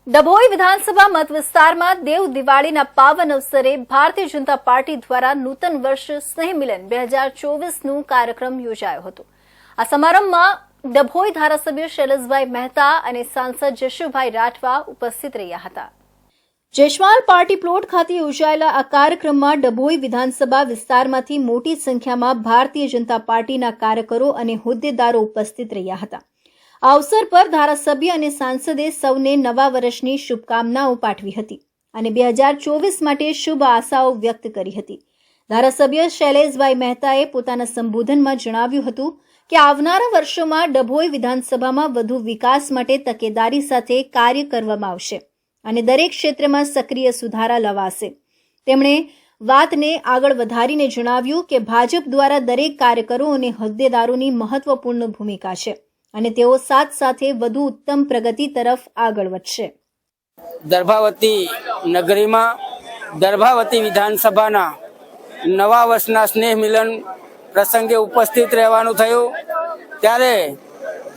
ડભોઈ વિધાનસભા મત વિસ્તારમાં દેવ દિવાળીના પાવન અવસરે ભારતીય જનતા પાર્ટી દ્વારા નૂતન વર્ષ સ્નેહ મિલન 2024નું કાર્યક્રમ યોજાયો હતો। આ સમારંભમાં ડભોઈ ધારાસભ્ય શૈલેષભાઈ મહેતા અને સાંસદ જશુભાઈ રાઠવા ઉપસ્થિત રહ્યા હતા। જયશ્વાલ પાર્ટી પ્લોટ ખાતે યોજાયેલા આ કાર્યક્રમમાં ડભોઈ વિધાનસભા વિસ્તારમાંથી મોટી સંખ્યામાં ભારતીય જનતા પાર્ટીના કાર્યકરો અને હોદ્દેદારો ઉપસ્થિત રહ્યા હતા। આ અવસર પર ધારાસભ્ય અને સાંસદે સૌને નવા વર્ષની શુભકામનાઓ પાઠવી હતી અને 2024 માટે શુભ આશાઓ વ્યક્ત કરી હતી। ધારાસભ્ય શૈલેષભાઈ મહેતાએ પોતાના સંબોધનમાં જણાવ્યું હતું કે આવનારા વર્ષોમાં ડભોઈ વિધાનસભામાં વધુ વિકાસ માટે તકેદારી સાથે કાર્ય કરવામાં આવશે અને દરેક ક્ષેત્રમાં સક્રિય સુધારા લવાશે। તેમણે વાતને આગળ વધારીને જણાવ્યું કે ભાજપ દ્વારા દરેક કાર્યકરો અને હોદ્દેદારોની મહત્વપૂર્ણ ભૂમિકા છે અને તેઓ સાથે વધુ ઉત્તમ પ્રગતિ તરફ આગળ વધશે। દર્ભાવતી નગરીમાં દર્ભાવતી વિધાનસભાના નવા વર્ષના સ્નેહ મિલન પ્રસંગે ઉપસ્થિત રહેવાનું થયું ત્યારે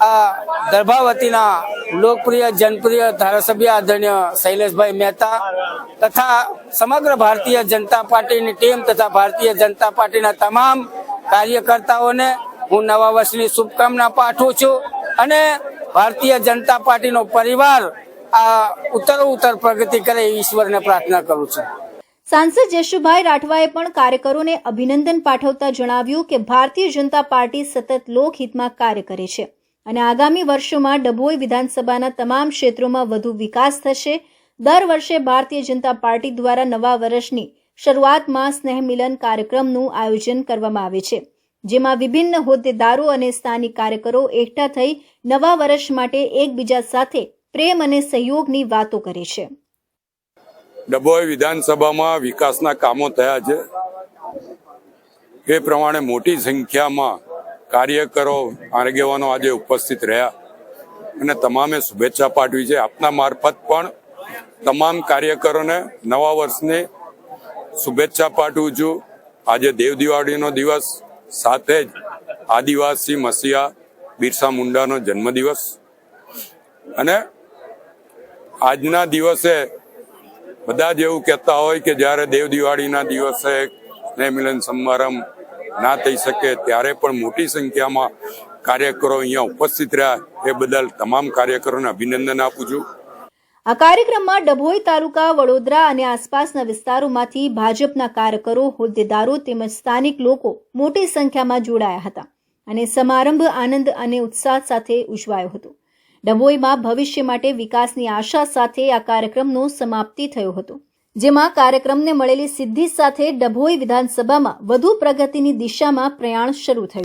આ દર્ભાવતીના લોકપ્રિય જનપ્રિય ધારાસભ્ય આદરણીય શૈલેષભાઈ મહેતા તથા સમગ્ર ભારતીય જનતા પાર્ટીની ટીમ તથા ભારતીય જનતા પાર્ટીના તમામ કાર્યકર્તાઓને હું નવા વર્ષની શુભકામના પાઠવું છું અને ભારતીય જનતા પાર્ટીનો પરિવાર આ ઉત્તરોત્તર પ્રગતિ કરે એ ઈશ્વરને પ્રાર્થના કરું છું। સાંસદ જશુભાઈ રાઠવાએ પણ કાર્યકરોને અભિનંદન પાઠવતા જણાવ્યું કે ભારતીય જનતા પાર્ટી સતત લોકહિતમાં કાર્ય કરે છે અને આગામી વર્ષોમાં ડભોઈ વિધાનસભાના તમામ ક્ષેત્રોમાં વધુ વિકાસ થશે। દર વર્ષે ભારતીય જનતા પાર્ટી દ્વારા નવા વર્ષની શરૂઆતમાં સ્નેહ મિલન કાર્યક્રમનું આયોજન કરવામાં આવે છે, જેમાં વિભિન્ન હોદ્દેદારો અને સ્થાનિક કાર્યકરો એકઠા થઈ નવા વર્ષ માટે એકબીજા સાથે પ્રેમ અને સહયોગની વાતો કરે છે। ડભોઈ વિધાનસભામાં વિકાસના કામો થયા છે, એ પ્રમાણે મોટી સંખ્યામાં કાર્યકરો આગેવાનો આજે ઉપસ્થિત રહ્યા અને તમામે શુભેચ્છા પાઠવી છે। આપના મારફત પણ તમામ કાર્યકરોને નવા વર્ષની શુભેચ્છા પાઠવું છું। આજે દેવ દિવાળીનો દિવસ, સાથે જ આદિવાસી મસીહા બિરસા મુંડાનો જન્મદિવસ અને આજના દિવસે બધા જ એવું કહેતા હોય કે જ્યારે દેવ દિવાળીના દિવસે સ્નેહ મિલન સમારંભ ના થઈ શકે ત્યારે પણ મોટી સંખ્યામાં કાર્યકરો અહીંયા ઉપસ્થિત રહ્યા, એ બદલ તમામ કાર્યકરોને અભિનંદન આપું છું। આ કાર્યક્રમમાં ડભોઈ તાલુકા, વડોદરા અને આસપાસના વિસ્તારોમાંથી ભાજપના કાર્યકરો, હોદ્દેદારો તેમજ સ્થાનિક લોકો મોટી સંખ્યામાં જોડાયા હતા અને સમારંભ આનંદ અને ઉત્સાહ સાથે ઉજવાયો હતો। ડભોઈમાં ભવિષ્ય માટે વિકાસની આશા સાથે આ કાર્યક્રમનો સમાપ્તિ થયો હતો, જેમાં કાર્યક્રમને મળેલી સિદ્ધિ સાથે ડભોઈ વિધાનસભામાં વધુ પ્રગતિની દિશામાં પ્રયાણ શરૂ થયું।